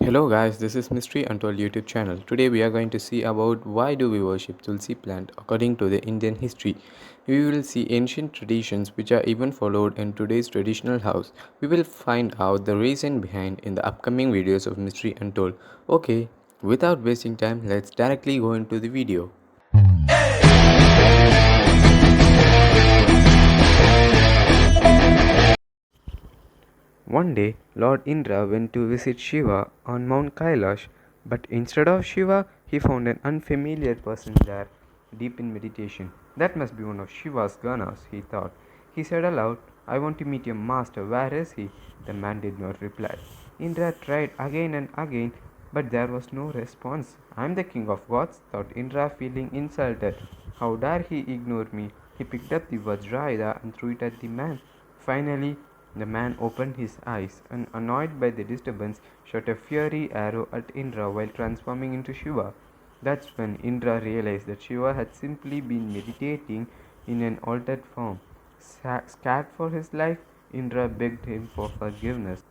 Hello guys, this is Mystery Untold YouTube channel. Today we are going to see about why do we worship Tulsi plant according to the Indian history. We will see ancient traditions which are even followed in today's traditional house. We will find out the reason behind in the upcoming videos of Mystery Untold. Okay, without wasting time, let's directly go into the video. One day, Lord Indra went to visit Shiva on Mount Kailash, but instead of Shiva, he found an unfamiliar person there, deep in meditation. That must be one of Shiva's Ganas, he thought. He said aloud, I want to meet your master. Where is he? The man did not reply. Indra tried again and again, but there was no response. I am the king of gods, thought Indra, feeling insulted. How dare he ignore me? He picked up the Vajrayuda and threw it at the man. Finally, the man opened his eyes and, annoyed by the disturbance, shot a fiery arrow at Indra while transforming into Shiva. That's when Indra realized that Shiva had simply been meditating in an altered form. Scared for his life, Indra begged him for forgiveness.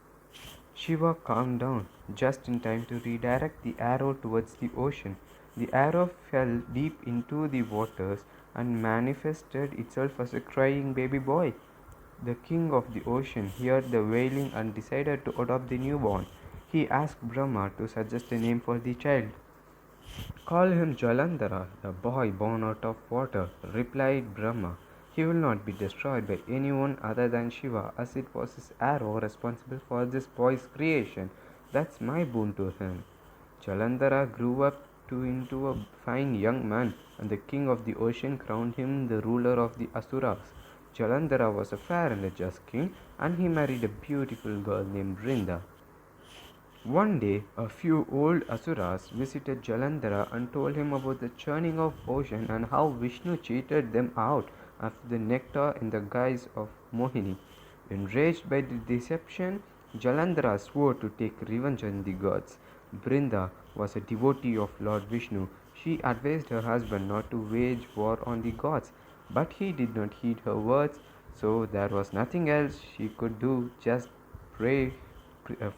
Shiva calmed down just in time to redirect the arrow towards the ocean. The arrow fell deep into the waters and manifested itself as a crying baby boy. The king of the ocean heard the wailing and decided to adopt the newborn. He asked Brahma to suggest a name for the child. Call him Jalandhara, the boy born out of water, replied Brahma. He will not be destroyed by anyone other than Shiva, as it was his arrow responsible for this boy's creation. That's my boon to him. Jalandhara grew up into a fine young man, and the king of the ocean crowned him the ruler of the Asuras. Jalandhara was a fair and a just king, and he married a beautiful girl named Vrinda. One day, a few old asuras visited Jalandhara and told him about the churning of ocean and how Vishnu cheated them out of the nectar in the guise of Mohini. Enraged by the deception, Jalandhara swore to take revenge on the gods. Brinda was a devotee of Lord Vishnu. She advised her husband not to wage war on the gods, but he did not heed her words, so there was nothing else she could do, just pray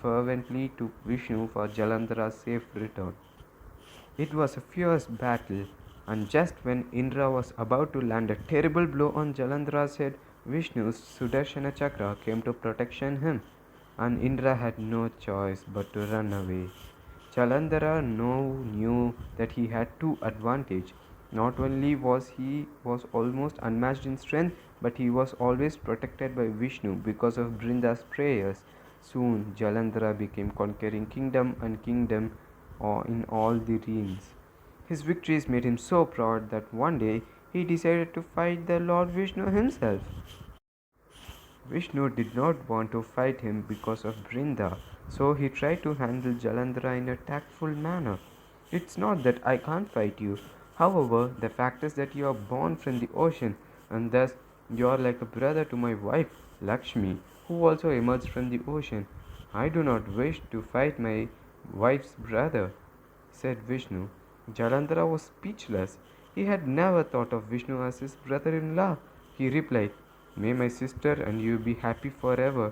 fervently to Vishnu for Jalandhara's safe return. It was a fierce battle, and just when Indra was about to land a terrible blow on Jalandhara's head, Vishnu's Sudarshana Chakra came to protection him, and Indra had no choice but to run away. Jalandhara now knew that he had two advantages. Not only was he was almost unmatched in strength, but he was always protected by Vishnu because of Brinda's prayers. Soon Jalandhara became conquering kingdom and kingdom in all the realms. His victories made him so proud that one day he decided to fight the Lord Vishnu himself. Vishnu did not want to fight him because of Brinda, so he tried to handle Jalandhara in a tactful manner. It's not that I can't fight you. However, the fact is that you are born from the ocean, and thus you are like a brother to my wife, Lakshmi, who also emerged from the ocean. I do not wish to fight my wife's brother, said Vishnu. Jalandhara was speechless. He had never thought of Vishnu as his brother in law. He replied, May my sister and you be happy forever.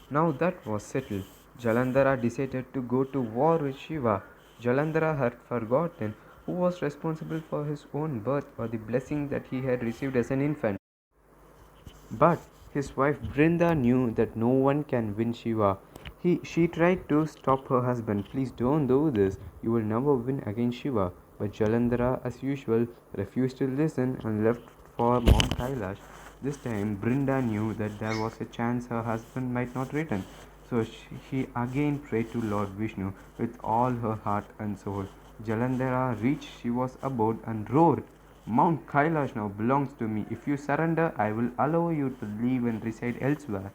Now that was settled, Jalandhara decided to go to war with Shiva. Jalandhara had forgotten who was responsible for his own birth or the blessing that he had received as an infant. But his wife Brinda knew that no one can win Shiva. She tried to stop her husband. Please don't do this. You will never win against Shiva. But Jalandhara, as usual, refused to listen and left for Mount Kailash. This time, Brinda knew that there was a chance her husband might not return. So she again prayed to Lord Vishnu with all her heart and soul. Jalandhara reached Shiva's abode and roared, Mount Kailash now belongs to me. If you surrender, I will allow you to leave and reside elsewhere.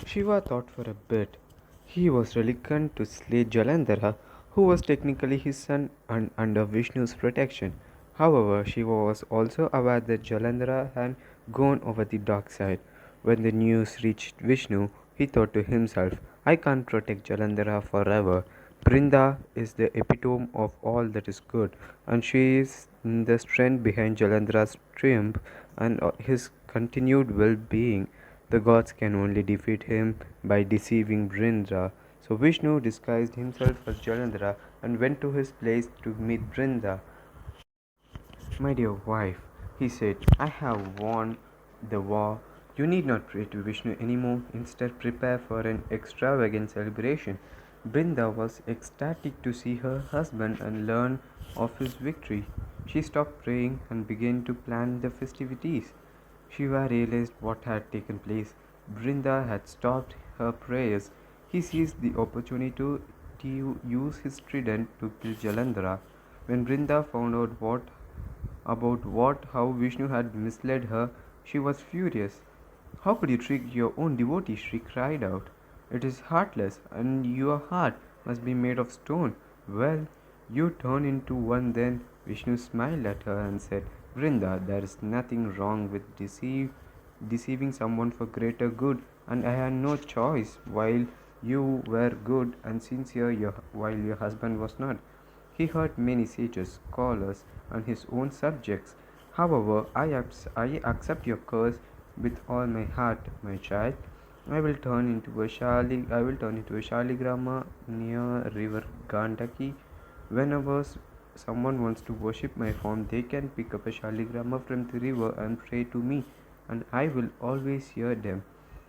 Shiva thought for a bit. He was reluctant to slay Jalandhara, who was technically his son and under Vishnu's protection. However, Shiva was also aware that Jalandhara had gone over the dark side. When the news reached Vishnu, he thought to himself, I can't protect Jalandhara forever. Brinda is the epitome of all that is good, and she is the strength behind Jalandhara's triumph and his continued well being. The gods can only defeat him by deceiving Brinda. So Vishnu disguised himself as Jalandhara and went to his place to meet Brinda. My dear wife, he said, I have won the war. You need not pray to Vishnu anymore. Instead, prepare for an extravagant celebration. Brinda was ecstatic to see her husband and learn of his victory. She stopped praying and began to plan the festivities. Shiva realized what had taken place. Brinda had stopped her prayers. He seized the opportunity to use his trident to kill Jalandhara. When Brinda found out about how Vishnu had misled her, she was furious. How could you trick your own devotee? She cried out. It is heartless, and your heart must be made of stone. Well, you turn into one then. Vishnu smiled at her and said, Vrinda, there is nothing wrong with deceiving someone for greater good, and I had no choice while you were good and sincere while your husband was not. He heard many sages, scholars, and his own subjects. However, I accept your curse with all my heart, my child. I will turn into a Shaligrama near river Gandaki. Whenever someone wants to worship my form, they can pick up a Shaligrama from the river and pray to me, and I will always hear them.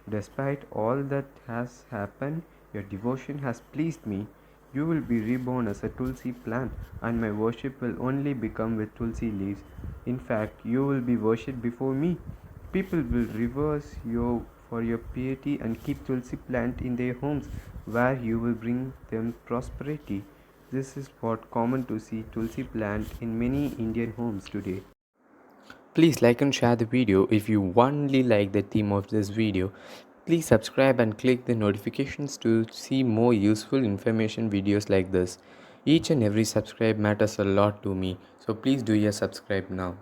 Despite all that has happened, your devotion has pleased me. You will be reborn as a Tulsi plant, and my worship will only become with Tulsi leaves. In fact, you will be worshipped before me. People will reverse you for your piety and keep Tulsi plant in their homes, where you will bring them prosperity. This is what common to see Tulsi plant in many Indian homes today. Please like and share the video if you only like the theme of this video. Please subscribe and click the notifications to see more useful information videos like this. Each and every subscribe matters a lot to me, so please do your subscribe now.